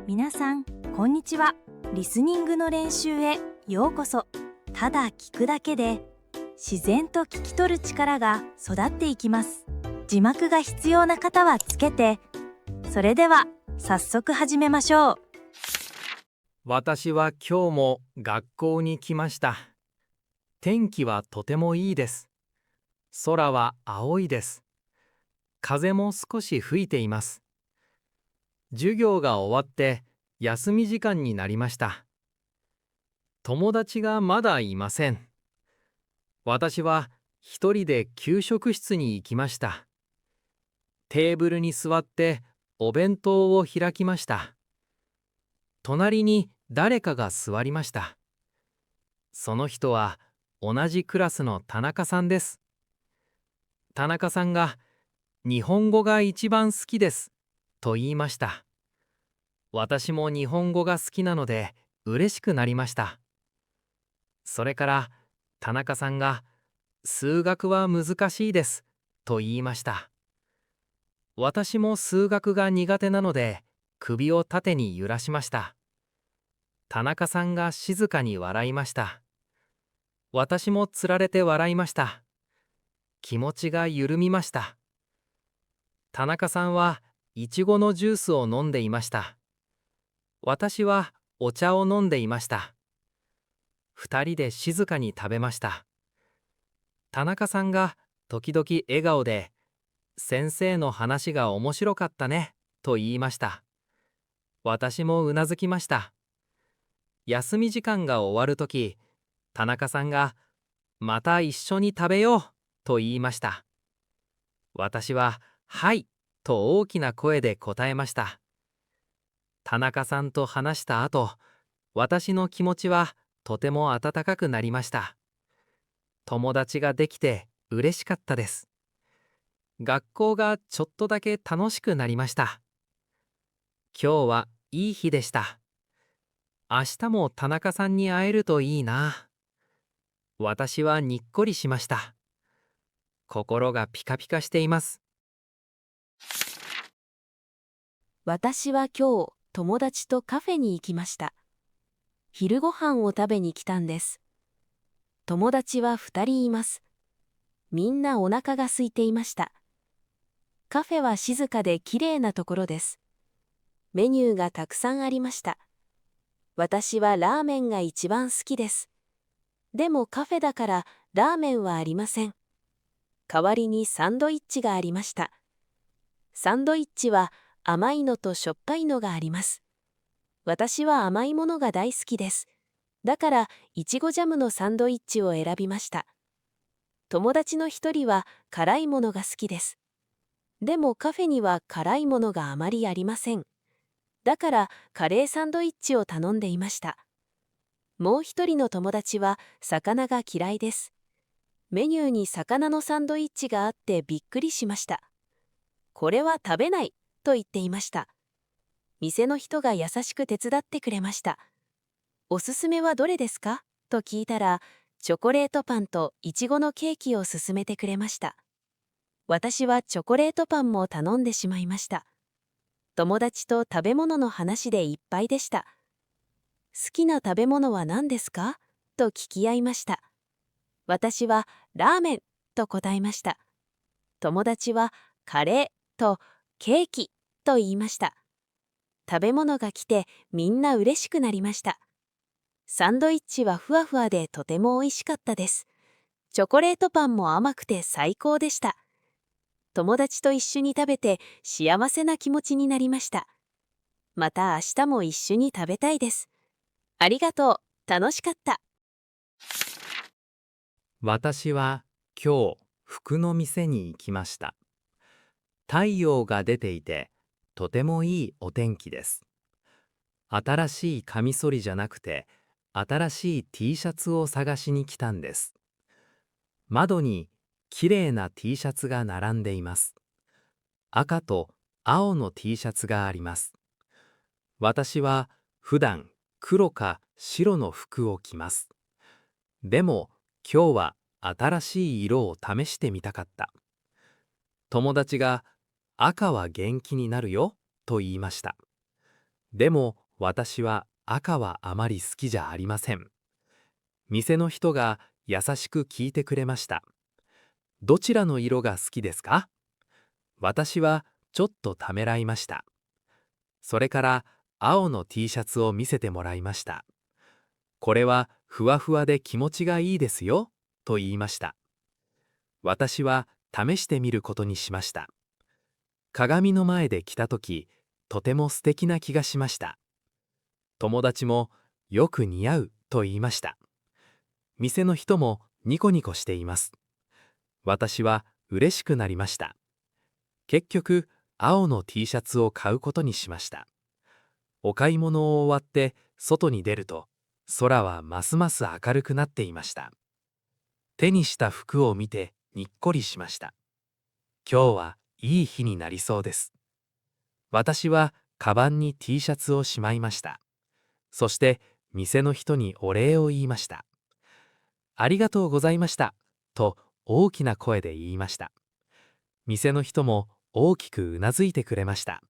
皆さん、こんにちは。リスニングの練習へようこそ。ただ聞くだけで自然と聞き取る力が育っていきます。字幕が必要な方はつけて。それでは早速始めましょう。私は今日も学校に来ました。天気はとてもいいです。空は青いです。風も少し吹いています。授業が終わって休み時間になりました。友達がまだいません。私は一人で給食室に行きました。テーブルに座ってお弁当を開きました。隣に誰かが座りました。その人は同じクラスの田中さんです。田中さんが日本語が一番好きですと言いました。私も日本語が好きなので嬉しくなりました。それから田中さんが数学は難しいですと言いました。私も数学が苦手なので首を縦に揺らしました。田中さんが静かに笑いました。私もつられて笑いました。気持ちが緩みました。田中さんはいちごのジュースを飲んでいました。私はお茶を飲んでいました。二人で静かに食べました。田中さんが時々笑顔で、先生の話が面白かったね、と言いました。私もうなずきました。休み時間が終わるとき、田中さんが、また一緒に食べよう、と言いました。私は、はい、と大きな声で答えました。田中さんと話した後、私の気持ちはとても温かくなりました。友達ができて嬉しかったです。学校がちょっとだけ楽しくなりました。今日はいい日でした。明日も田中さんに会えるといいな。私はにっこりしました。心がピカピカしています。私は今日、友達とカフェに行きました。昼ご飯を食べに来たんです。友達は2人います。みんなお腹が空いていました。カフェは静かできれいなところです。メニューがたくさんありました。私はラーメンが一番好きです。でもカフェだからラーメンはありません。代わりにサンドイッチがありました。サンドイッチは甘いのとしょっぱいのがあります。私は甘いものが大好きです。だから、いちごジャムのサンドイッチを選びました。友達の一人は辛いものが好きです。でもカフェには辛いものがあまりありません。だから、カレーサンドイッチを頼んでいました。もう一人の友達は魚が嫌いです。メニューに魚のサンドイッチがあってびっくりしました。これは食べないと言っていました。店の人が優しく手伝ってくれました。おすすめはどれですかと聞いたら、チョコレートパンとイチゴのケーキを勧めてくれました。私はチョコレートパンも頼んでしまいました。友達と食べ物の話でいっぱいでした。好きな食べ物は何ですかと聞き合いました。私はラーメンと答えました。友達はカレーとケーキと言いました。食べ物が来てみんな嬉しくなりました。サンドイッチはふわふわでとても美味しかったです。チョコレートパンも甘くて最高でした。友達と一緒に食べて幸せな気持ちになりました。また明日も一緒に食べたいです。ありがとう。楽しかった。私は今日服の店に行きました。太陽が出ていてとてもいいお天気です。新しいカミソリじゃなくて新しい T シャツを探しに来たんです。窓にきれいな T シャツが並んでいます。赤と青の T シャツがあります。私は普段黒か白の服を着ます。でも今日は新しい色を試してみたかった。友達が赤は元気になるよと言いました。でも私は赤はあまり好きじゃありません。店の人が優しく聞いてくれました。どちらの色が好きですか？私はちょっとためらいました。それから青の T シャツを見せてもらいました。これはふわふわで気持ちがいいですよ、と言いました。私は試してみることにしました。鏡の前で着たとき、とても素敵な気がしました。友達もよく似合うと言いました。店の人もニコニコしています。私は嬉しくなりました。結局、青の T シャツを買うことにしました。お買い物を終わって外に出ると、空はますます明るくなっていました。手にした服を見てにっこりしました。今日はいい日になりそうです。私はカバンに T シャツをしまいました。そして店の人にお礼を言いました。ありがとうございました、と大きな声で言いました。店の人も大きくうなずいてくれました。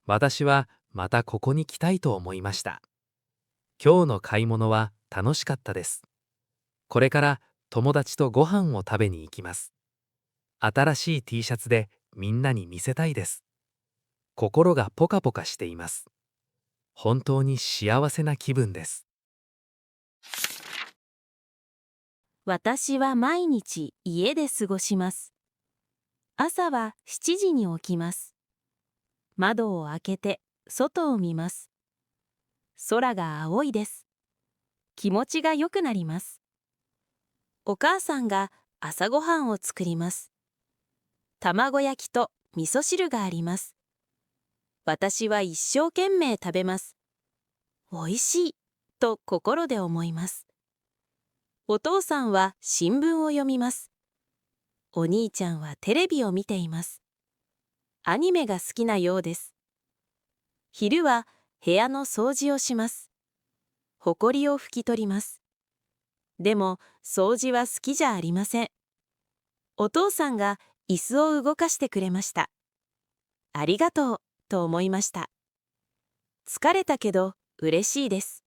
私はまたここに来たいと思いました。今日の買い物は楽しかったです。これから友達とご飯を食べに行きます。新しい T シャツでみんなに見せたいです。心がポカポカしています。本当に幸せな気分です。私は毎日家で過ごします。朝は7時に起きます。窓を開けて外を見ます。空が青いです。気持ちが良くなります。お母さんが朝ごはんを作ります。卵焼きと味噌汁があります。私は一生懸命食べます。おいしいと心で思います。お父さんは新聞を読みます。お兄ちゃんはテレビを見ています。アニメが好きなようです。昼は部屋の掃除をします。ほこりを拭き取ります。でも掃除は好きじゃありません。お父さんが椅子を動かしてくれました。ありがとうと思いました。疲れたけど嬉しいです。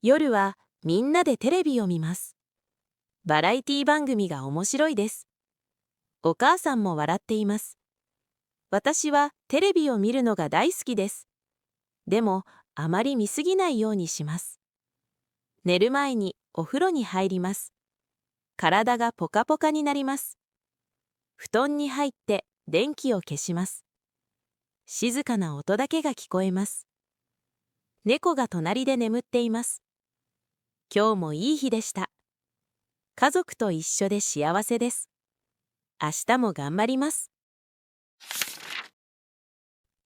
夜はみんなでテレビを見ます。バラエティ番組が面白いです。お母さんも笑っています。私はテレビを見るのが大好きです。でもあまり見すぎないようにします。寝る前にお風呂に入ります。体がポカポカになります。布団に入って電気を消します。静かな音だけが聞こえます。猫が隣で眠っています。今日もいい日でした。家族と一緒で幸せです。明日も頑張ります。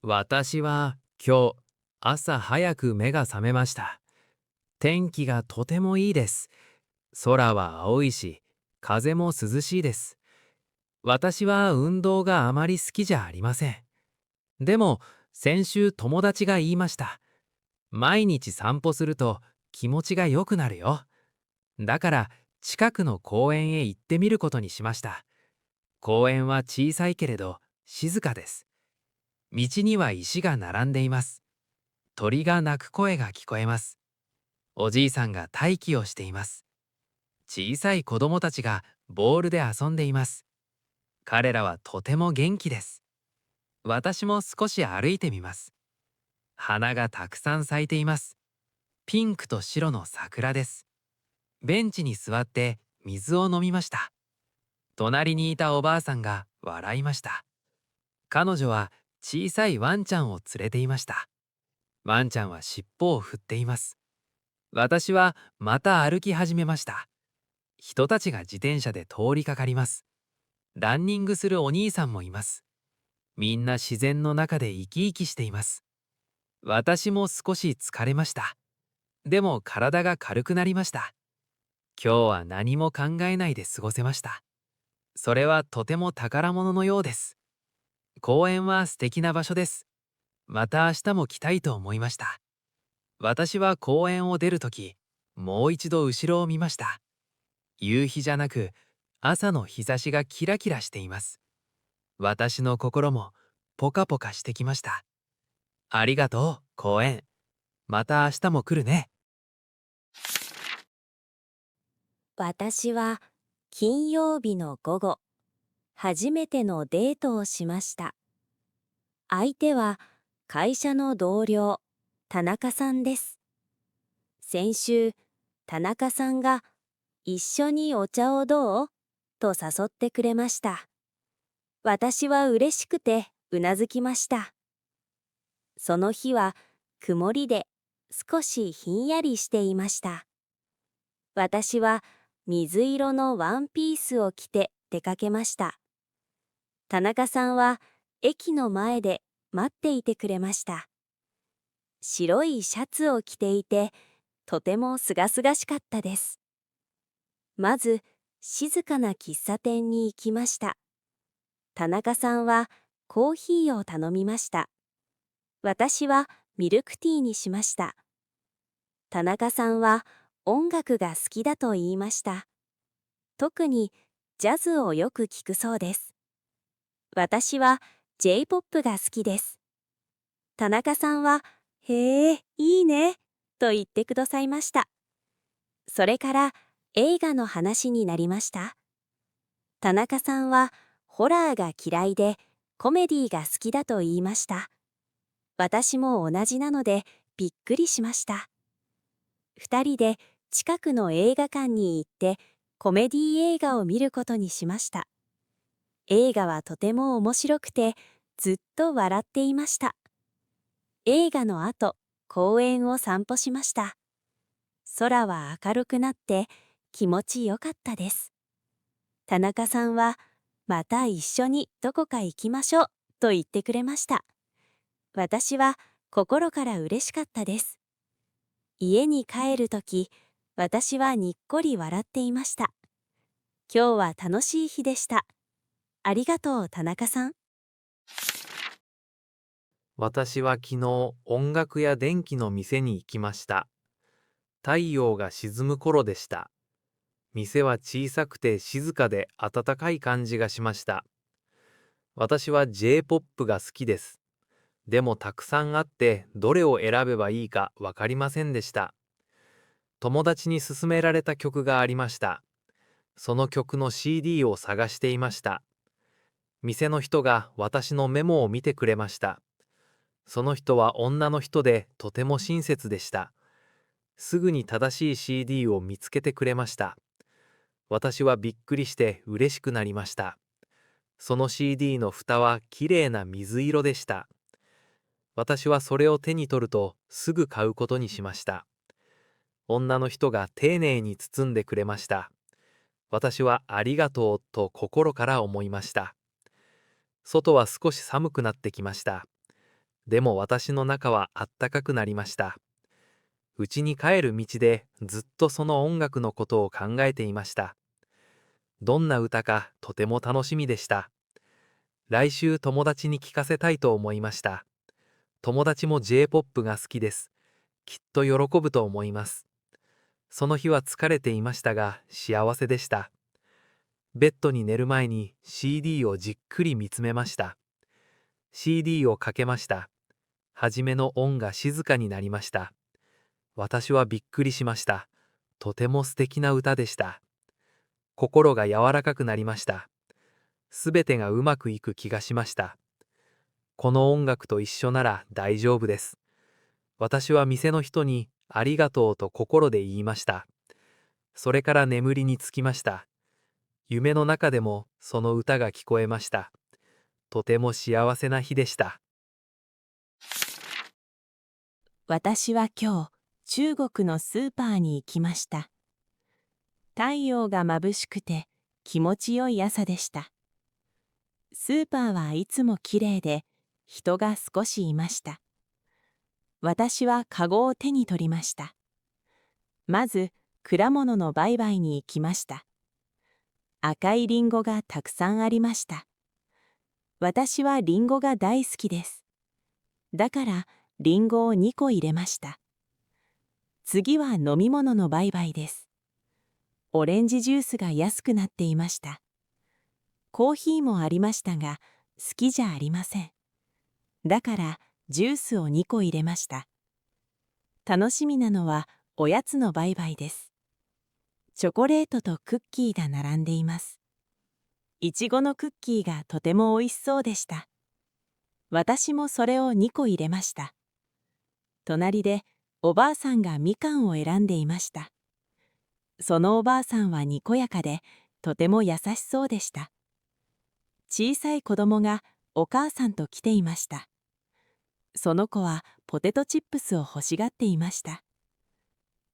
私は今日朝早く目が覚めました。天気がとてもいいです。空は青いし、風も涼しいです。私は運動があまり好きじゃありません。でも先週友達が言いました。毎日散歩すると気持ちが良くなるよ。だから近くの公園へ行ってみることにしました。公園は小さいけれど静かです。道には石が並んでいます。鳥が鳴く声が聞こえます。おじいさんが待機をしています。小さい子供たちがボールで遊んでいます。彼らはとても元気です。私も少し歩いてみます。花がたくさん咲いています。ピンクと白の桜です。ベンチに座って水を飲みました。隣にいたおばあさんが笑いました。彼女は小さいワンちゃんを連れていました。ワンちゃんは尻尾を振っています。私はまた歩き始めました。人たちが自転車で通りかかります。ランニングするお兄さんもいます。みんな自然の中で生き生きしています。私も少し疲れました。でも体が軽くなりました。今日は何も考えないで過ごせました。それはとても宝物のようです。公園は素敵な場所です。また明日も来たいと思いました。私は公園を出るとき、もう一度後ろを見ました。夕日じゃなく、朝の日差しがキラキラしています。私の心もポカポカしてきました。ありがとう、公園。また明日も来るね。私は金曜日の午後、初めてのデートをしました。相手は会社の同僚、田中さんです。先週、田中さんが一緒にお茶をどうと誘ってくれました。私は嬉しくてうなずきました。その日は曇りで少しひんやりしていました。私は水色のワンピースを着て出かけました。田中さんは駅の前で待っていてくれました。白いシャツを着ていて、とてもすがすがしかったです。まず、静かな喫茶店に行きました。田中さんはコーヒーを頼みました。私はミルクティーにしました。田中さんは音楽が好きだと言いました。特にジャズをよく聞くそうです。私は J-POP が好きです。田中さんは、へえ、いいね、と言ってくださいました。それから映画の話になりました。田中さんはホラーが嫌いでコメディが好きだと言いました。私も同じなのでびっくりしました。二人で近くの映画館に行ってコメディ映画を見ることにしました。映画はとても面白くてずっと笑っていました。映画の後、公園を散歩しました。空は明るくなって気持ちよかったです。田中さんは、また一緒にどこか行きましょうと言ってくれました。私は心から嬉しかったです。家に帰るとき、私はにっこり笑っていました。今日は楽しい日でした。ありがとう、田中さん。私は昨日音楽や電気の店に行きました。太陽が沈む頃でした。店は小さくて静かで暖かい感じがしました。私は J-POP が好きです。でもたくさんあってどれを選べばいいかわかりませんでした。友達に勧められた曲がありました。その曲の CD を探していました。店の人が私のメモを見てくれました。その人は女の人でとても親切でした。すぐに正しい CD を見つけてくれました。私はびっくりして嬉しくなりました。その CD の蓋はきれいな水色でした。私はそれを手に取るとすぐ買うことにしました。女の人が丁寧に包んでくれました。私はありがとうと心から思いました。外は少し寒くなってきました。でも私の中はあったかくなりました。家に帰る道でずっとその音楽のことを考えていました。どんな歌かとても楽しみでした。来週友達に聞かせたいと思いました。友達も J-POP が好きです。きっと喜ぶと思います。その日は疲れていましたが幸せでした。ベッドに寝る前に CD をじっくり見つめました。CD をかけました。初めの音が静かになりました。私はびっくりしました。とても素敵な歌でした。心が柔らかくなりました。すべてがうまくいく気がしました。この音楽と一緒なら大丈夫です。私は店の人にありがとうと心で言いました。それから眠りにつきました。夢の中でもその歌が聞こえました。とても幸せな日でした。私は今日、中国のスーパーに行きました。太陽が眩しくて気持ちよい朝でした。スーパーはいつもきれいで、人が少しいました。私はカゴを手に取りました。まず、果物の売買に行きました。赤いリンゴがたくさんありました。私はリンゴが大好きです。だから、リンゴを2個入れました。次は飲み物の売買です。オレンジジュースが安くなっていました。コーヒーもありましたが、好きじゃありません。だから、ジュースを2個入れました。楽しみなのはおやつの売買です。チョコレートとクッキーが並んでいます。いちごのクッキーがとても美味しそうでした。私もそれを2個入れました。隣でおばあさんがみかんを選んでいました。そのおばあさんはにこやかで、とても優しそうでした。小さい子供がお母さんと来ていました。その子はポテトチップスを欲しがっていました。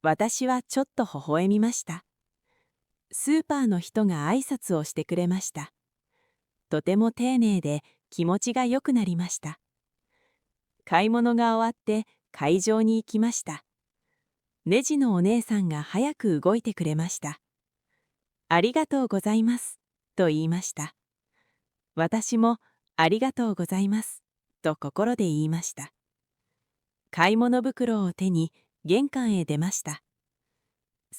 私はちょっと微笑みました。スーパーの人が挨拶をしてくれました。とても丁寧で気持ちが良くなりました。買い物が終わって会場に行きました。ネジのお姉さんが早く動いてくれました。ありがとうございます、と言いました。私もありがとうございます、と心で言いました。買い物袋を手に玄関へ出ました。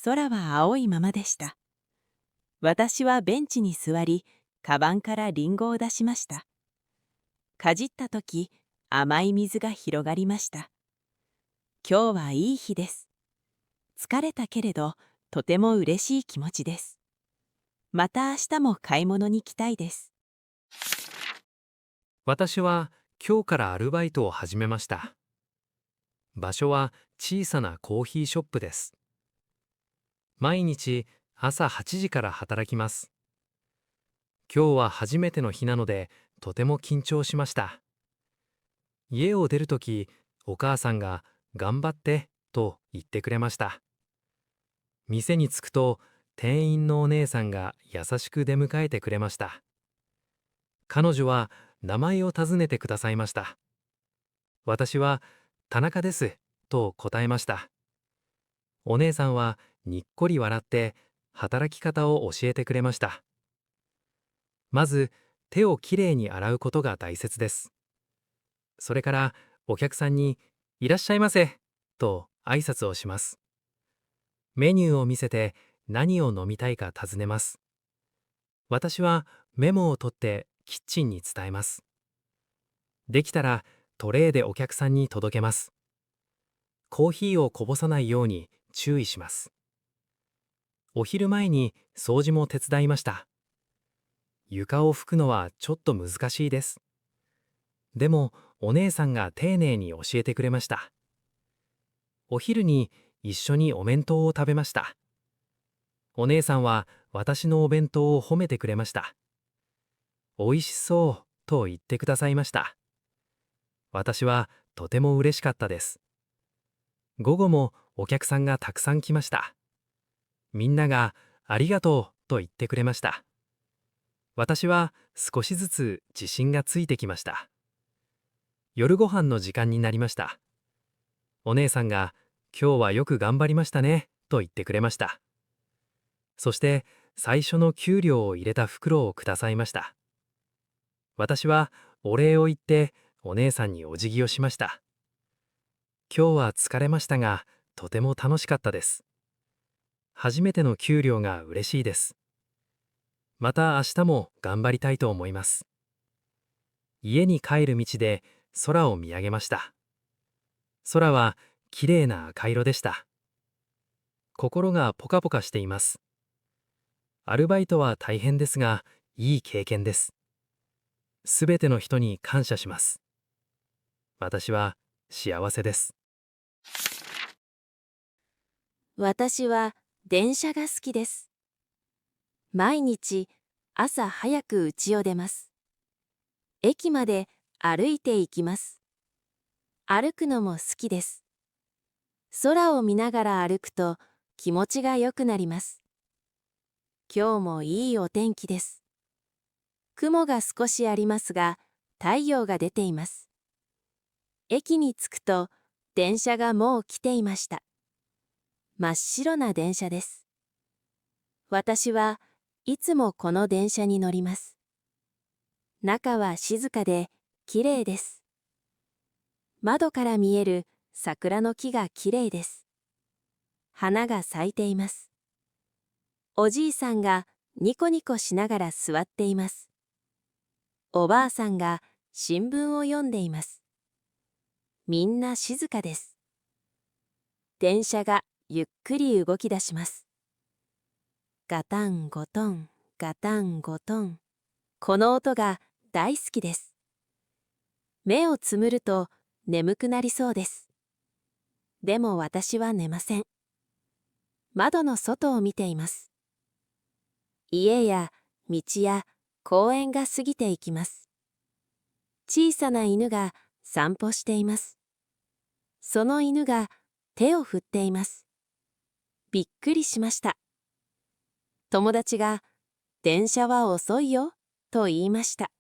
空は青いままでした。私はベンチに座り、カバンからリンゴを出しました。かじったとき、甘い水が広がりました。今日はいい日です。疲れたけれど、とても嬉しい気持ちです。また明日も買い物に来たいです。私は今日からアルバイトを始めました。場所は小さなコーヒーショップです。毎日朝8時から働きます。今日は初めての日なのでとても緊張しました。家を出るとき、お母さんが頑張ってと言ってくれました。店に着くと店員のお姉さんが優しく出迎えてくれました。彼女は名前を尋ねてくださいました。私は田中ですと答えました。お姉さんはにっこり笑って働き方を教えてくれました。まず手をきれいに洗うことが大切です。それからお客さんにいらっしゃいませと挨拶をします。メニューを見せて何を飲みたいか尋ねます。私はメモを取ってキッチンに伝えます。できたらトレーでお客さんに届けます。コーヒーをこぼさないように注意します。お昼前に掃除も手伝いました。床を拭くのはちょっと難しいです。でもお姉さんが丁寧に教えてくれました。お昼に一緒にお弁当を食べました。お姉さんは私のお弁当を褒めてくれました。おいしそうと言ってくださいました。私はとても嬉しかったです。午後もお客さんがたくさん来ました。みんながありがとうと言ってくれました。私は少しずつ自信がついてきました。夜ご飯の時間になりました。お姉さんが今日はよく頑張りましたねと言ってくれました。そして最初の給料を入れた袋をくださいました。私はお礼を言ってお姉さんにお辞儀をしました。今日は疲れましたが、とても楽しかったです。初めての給料が嬉しいです。また明日も頑張りたいと思います。家に帰る道で空を見上げました。空はきれいな赤色でした。心がポカポカしています。アルバイトは大変ですが、いい経験です。すべての人に感謝します。私は幸せです。私は電車が好きです。毎日朝早く家を出ます。駅まで歩いて行きます。歩くのも好きです。空を見ながら歩くと気持ちが良くなります。今日もいいお天気です。雲が少しありますが、太陽が出ています。駅に着くと電車がもう来ていました。真っ白な電車です。私はいつもこの電車に乗ります。中は静かできれいです。窓から見える桜の木がきれいです。花が咲いています。おじいさんがニコニコしながら座っています。おばあさんが新聞を読んでいます。みんな静かです。電車がゆっくり動き出します。ガタンゴトン、ガタンゴトン。この音が大好きです。目をつむると眠くなりそうです。でも私は寝ません。窓の外を見ています。家や道や公園が過ぎていきます。小さな犬が散歩しています。その犬が手を振っています。びっくりしました。友達が電車は遅いよと言いました。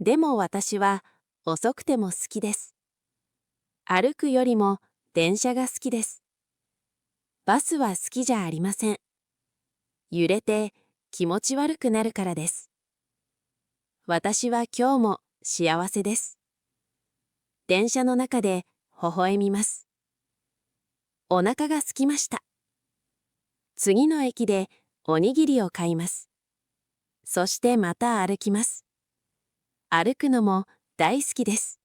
でも私は遅くても好きです。歩くよりも電車が好きです。バスは好きじゃありません。揺れて気持ち悪くなるからです。私は今日も幸せです。電車の中で微笑みます。お腹が空きました。次の駅でおにぎりを買います。そしてまた歩きます。歩くのも大好きです。